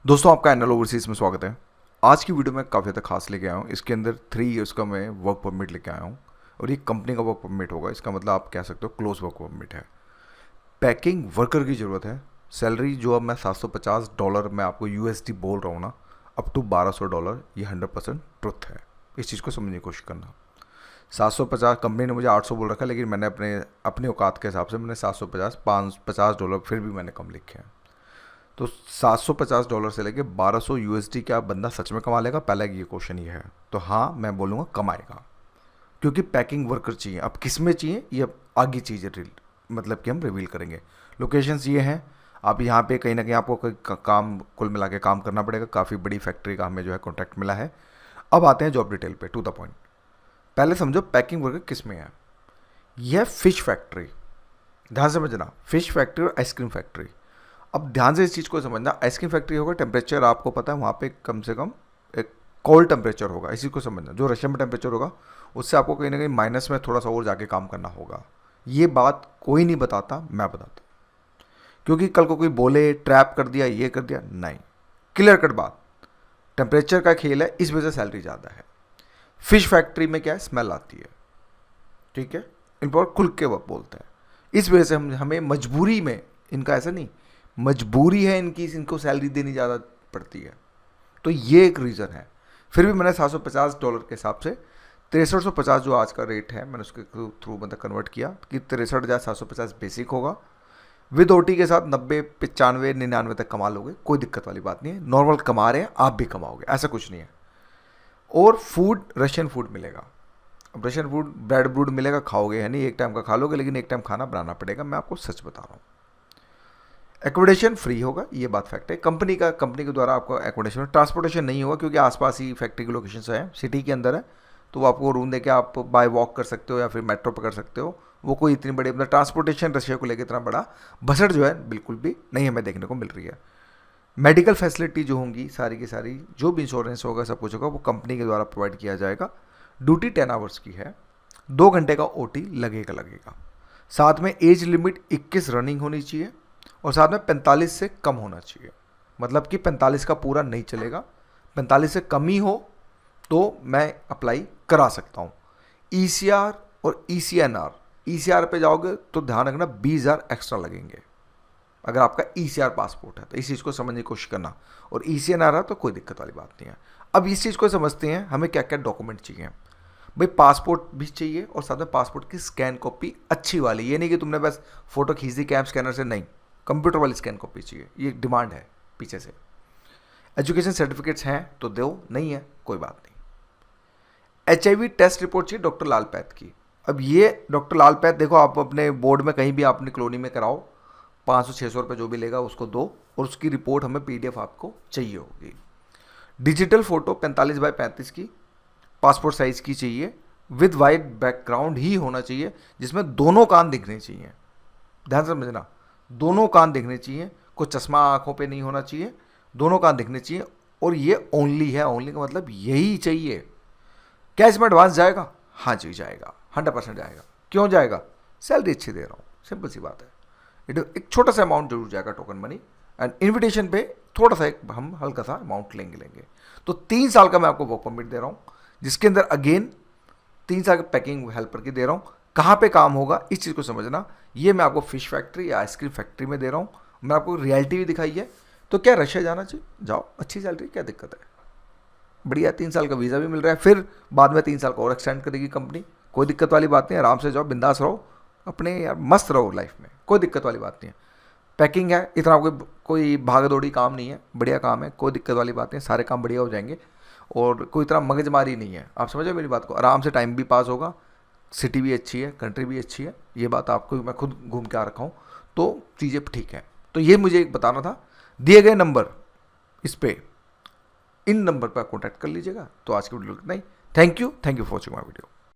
दोस्तों आपका NL overseas में स्वागत है। आज की वीडियो में काफ़ी ज़्यादा खास लेके आया हूँ। इसके अंदर 3 ईयर्स का मैं वर्क परमिट लेके आया हूँ और ये कंपनी का वर्क परमिट होगा। इसका मतलब आप कह सकते हो क्लोज वर्क परमिट है। पैकिंग वर्कर की ज़रूरत है। सैलरी जो अब मैं $750 मैं आपको यूएसडी बोल रहा हूँ ना, अप टू $1200, ये 100% ट्रुथ है। इस चीज़ को समझने की कोशिश करना। 750 कंपनी ने मुझे 800 बोल रखा है, लेकिन मैंने अपने औकात के हिसाब से मैंने 750 $50 फिर भी मैंने कम लिखे हैं। तो $750 से लेके 1200 यूएसडी क्या बंदा सच में कमा लेगा? पहला ये क्वेश्चन ये है। तो हाँ, मैं बोलूँगा कमाएगा, क्योंकि पैकिंग वर्कर चाहिए। अब किस में चाहिए ये अब आगे चीज़ मतलब कि हम रिवील करेंगे। लोकेशंस ये हैं। आप यहाँ पे कहीं ना कहीं आपको काम कुल मिला के काम करना पड़ेगा। काफ़ी बड़ी फैक्ट्री का हमें जो है कॉन्ट्रैक्ट मिला है। अब आते हैं जॉब डिटेल पे, टू द पॉइंट। पहले समझो पैकिंग वर्कर किस में है। यह फिश फैक्ट्री, ध्यान से समझना, फिश फैक्ट्री और आइसक्रीम फैक्ट्री। अब ध्यान से इस चीज़ को समझना। आइसक्रीम फैक्ट्री होगा, टेम्परेचर आपको पता है वहाँ पे कम से कम एक कोल्ड टेम्परेचर होगा। इसी को समझना, जो रशियन में टेम्परेचर होगा उससे आपको कहीं ना कहीं माइनस में थोड़ा सा और जाके काम करना होगा। ये बात कोई नहीं बताता, मैं बताता, क्योंकि कल को कोई बोले ट्रैप कर दिया, ये कर दिया, नहीं। क्लियर कट बात। टेम्परेचर का खेल है, इस वजह से सैलरी ज़्यादा है। फिश फैक्ट्री में क्या है, स्मेल आती है, ठीक है। इन पर खुल के वक्त बोलते हैं। इस वजह से हमें मजबूरी में, इनका ऐसा नहीं, मजबूरी है इनकी, इनको सैलरी देनी ज़्यादा पड़ती है। तो ये एक रीज़न है। फिर भी मैंने $750 के हिसाब से 6350 जो आज का रेट है, मैंने उसके थ्रू मतलब कन्वर्ट किया कि 63,750 बेसिक होगा। विद ओटी के साथ 90, 95, 99 तक कमा लोगे, कोई दिक्कत वाली बात नहीं है। नॉर्मल कमा रहे हैं, आप भी कमाओगे, ऐसा कुछ नहीं है। और फूड रशियन फूड मिलेगा। अब रशियन फूड ब्रेड ब्रूड मिलेगा, खाओगे है नहीं, एक टाइम का खा लोगे, लेकिन एक टाइम खाना बनाना पड़ेगा। मैं आपको सच बता रहा हूँ। एकोमोडेशन फ्री होगा, ये बात फैक्ट है। कंपनी के द्वारा आपको एकोमोडेशन, ट्रांसपोर्टेशन नहीं होगा, क्योंकि आसपास ही फैक्ट्री की लोकेशन है, सिटी के अंदर है। तो वो आपको रूम देके आप बाय वॉक कर सकते हो या फिर मेट्रो पकड़ सकते हो। वो कोई इतनी बड़ी मतलब ट्रांसपोर्टेशन रशिया को लेकर इतना बड़ा भसड़ जो है बिल्कुल भी नहीं हमें देखने को मिल रही है। मेडिकल फैसिलिटी जो होंगी सारी की सारी, जो भी इंश्योरेंस होगा, सब कुछ होगा, वो कंपनी के द्वारा प्रोवाइड किया जाएगा। ड्यूटी 10 आवर्स की है, 2 घंटे का ओटी लगेगा। साथ में एज लिमिट 21 रनिंग होनी चाहिए और साथ में 45 से कम होना चाहिए। मतलब कि 45 का पूरा नहीं चलेगा, 45 से कम ही हो तो मैं अप्लाई करा सकता हूँ। ECR और ECNR, ECR पे जाओगे तो ध्यान रखना 20,000 एक्स्ट्रा लगेंगे अगर आपका ECR पासपोर्ट है, तो इस चीज़ को समझने की कोशिश करना। और ECNR है तो कोई दिक्कत वाली बात नहीं है। अब इस चीज़ को समझते हैं, हमें क्या क्या डॉक्यूमेंट चाहिए। भाई पासपोर्ट भी चाहिए और साथ में पासपोर्ट की स्कैन कॉपी अच्छी वाली। ये नहीं कि तुमने बस फोटो खींच दी कैम स्कैनर से, नहीं, कंप्यूटर वाली स्कैन कॉपी चाहिए, ये डिमांड है पीछे से। एजुकेशन सर्टिफिकेट्स हैं तो दो, नहीं है कोई बात नहीं। HIV टेस्ट रिपोर्ट चाहिए डॉक्टर लाल पैथ की। अब ये डॉक्टर लाल पैथ, देखो आप अपने बोर्ड में कहीं भी अपनी कॉलोनी में कराओ, 500-600 रुपये जो भी लेगा उसको दो, और उसकी रिपोर्ट हमें PDF आपको चाहिए होगी। डिजिटल फोटो 45x35 की पासपोर्ट साइज की चाहिए, विद वाइट बैकग्राउंड ही होना चाहिए, जिसमें दोनों कान दिखने चाहिए। ध्यान से समझना, दोनों कान दिखने चाहिए, कोई चश्मा आंखों पे नहीं होना चाहिए, दोनों कान दिखने चाहिए। और ये ओनली है, ओनली का मतलब यही चाहिए। क्या इसमें एडवांस जाएगा? हाँ जी जाएगा, 100% जाएगा। क्यों जाएगा? सैलरी अच्छी दे रहा हूँ, सिंपल सी बात है। एक छोटा सा अमाउंट जरूर जाएगा टोकन मनी, एंड इन्विटेशन पे थोड़ा सा एक हम हल्का सा अमाउंट लेंगे। तो 3 साल का मैं आपको वर्क परमिट दे रहा हूँ, जिसके अंदर अगेन 3 साल का पैकिंग हेल्पर की दे रहा हूँ। कहाँ पे काम होगा इस चीज़ को समझना। ये मैं आपको फिश फैक्ट्री या आइसक्रीम फैक्ट्री में दे रहा हूँ। मैं आपको रियलिटी भी दिखाई है। तो क्या रशिया जाना चाहिए? जाओ, अच्छी सैलरी, क्या दिक्कत है, बढ़िया। 3 साल का वीज़ा भी मिल रहा है, फिर बाद में 3 साल का और एक्सटेंड करेगी कंपनी, कोई दिक्कत वाली बात नहीं है। आराम से जाओ, बिंदास रहो, अपने यार मस्त रहो लाइफ में, कोई दिक्कत वाली बात नहीं है। पैकिंग है, इतना कोई भाग दौड़ी काम नहीं है, बढ़िया काम है, कोई दिक्कत वाली बात नहीं है, सारे काम बढ़िया हो जाएंगे। और कोई इतना मगजमारी नहीं है, आप समझो मेरी बात को। आराम से टाइम भी पास होगा, सिटी भी अच्छी है, कंट्री भी अच्छी है, ये बात आपको मैं खुद घूम के आ रखा हूँ, तो चीज़ें ठीक है। तो ये मुझे एक बताना था। दिए गए नंबर, इस पे इन नंबर पर कॉन्टैक्ट कर लीजिएगा। तो आज की वीडियो इतना ही। Thank you for watching my video.